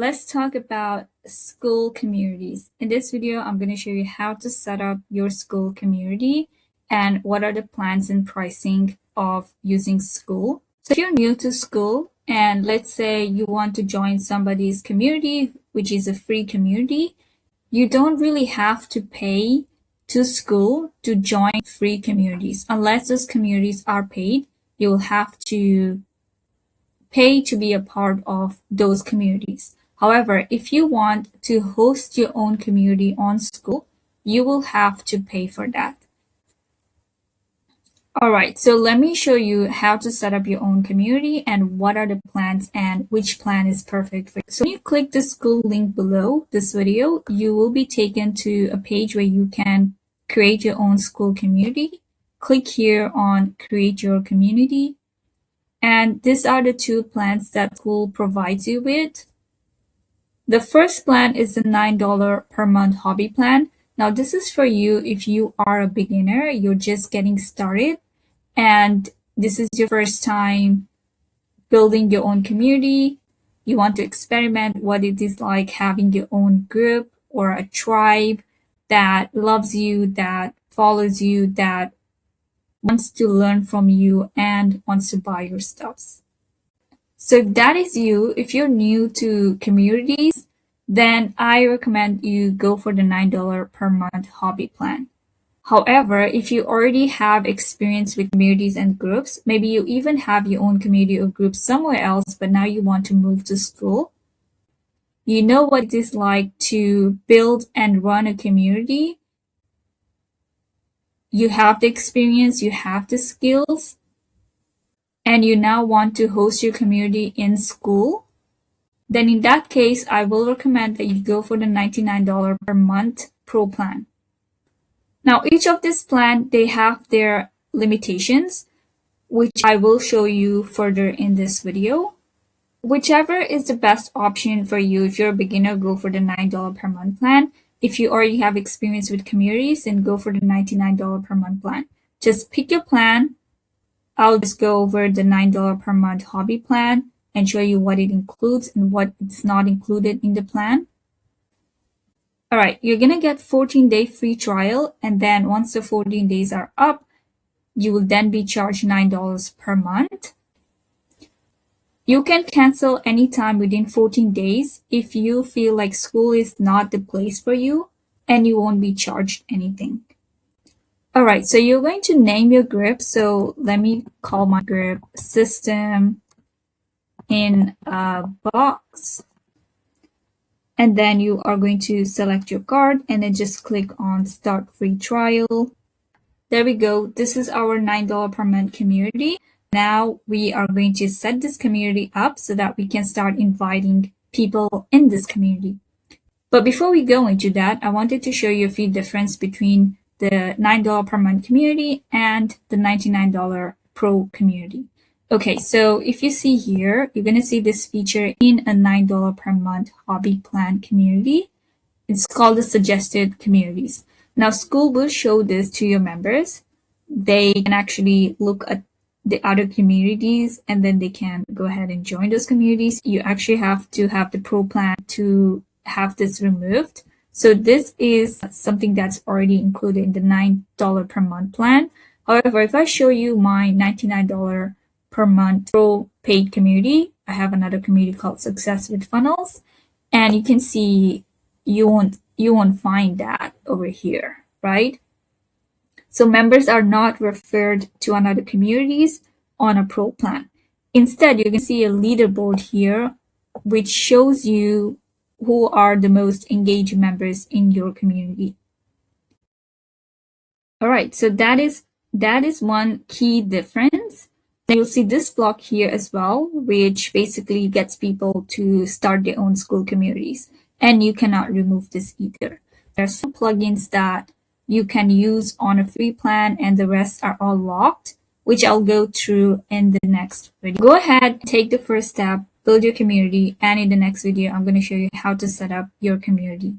let's talk about Skool communities. In this video, I'm going to show you how to set up your Skool community and what are the plans and pricing of using Skool. So if you're new to Skool and let's say you want to join somebody's community, which is a free community, you don't really have to pay to Skool to join free communities. Unless those communities are paid, you'll have to pay to be a part of those communities. However, if you want to host your own community on Skool, you will have to pay for that. All right, so let me show you how to set up your own community and what are the plans and which plan is perfect for you. So when you click the Skool link below this video, you will be taken to a page where you can create your own Skool community. Click here on create your community. And these are the two plans that Skool provides you with. The first plan is the $9 per month hobby plan. Now this is for you if you are a beginner, you're just getting started, and this is your first time building your own community. You want to experiment what it is like having your own group or a tribe that loves you, that follows you, that wants to learn from you and wants to buy your stuffs. So if that is you, if you're new to communities, then I recommend you go for the $9 per month hobby plan. However, if you already have experience with communities and groups, maybe you even have your own community or group somewhere else, but now you want to move to Skool, you know what it is like to build and run a community. You have the experience, you have the skills, and you now want to host your community in Skool, then in that case, I will recommend that you go for the $99 per month Pro plan. Now, each of this plan, they have their limitations, which I will show you further in this video. Whichever is the best option for you, if you're a beginner, go for the $9 per month plan. If you already have experience with communities, then go for the $99 per month plan. Just pick your plan. I'll just go over the $9 per month hobby plan and show you what it includes and what it's not included in the plan. All right, you're going to get 14-day free trial. And then once the 14 days are up, you will then be charged $9 per month. You can cancel anytime within 14 days if you feel like Skool is not the place for you and you won't be charged anything. All right, so you're going to name your group. So let me call my group System in a Box. And then you are going to select your card and then just click on Start Free Trial. There we go. This is our $9 per month community. Now we are going to set this community up so that we can start inviting people in this community. But before we go into that, I wanted to show you a few differences between the $9 per month community and the $99 Pro community. Okay, so if you see here, you're going to see this feature in a $9 per month hobby plan community. It's called the suggested communities. Now, Skool will show this to your members. They can actually look at the other communities and then they can go ahead and join those communities. You actually have to have the Pro plan to have this removed. So this is something that's already included in the $9 per month plan. However, if I show you my $99 per month Pro paid community, I have another community called Success with Funnels, and you can see you won't find that over here, right? So members are not referred to another communities on a Pro plan. Instead, you can see a leaderboard here, which shows you who are the most engaged members in your community. All right, so that is one key difference. Then you'll see this block here as well, which basically gets people to start their own Skool communities. And you cannot remove this either. There are some plugins that you can use on a free plan and the rest are all locked, which I'll go through in the next video. Go ahead, take the first step, build your community, and in the next video, I'm going to show you how to set up your community.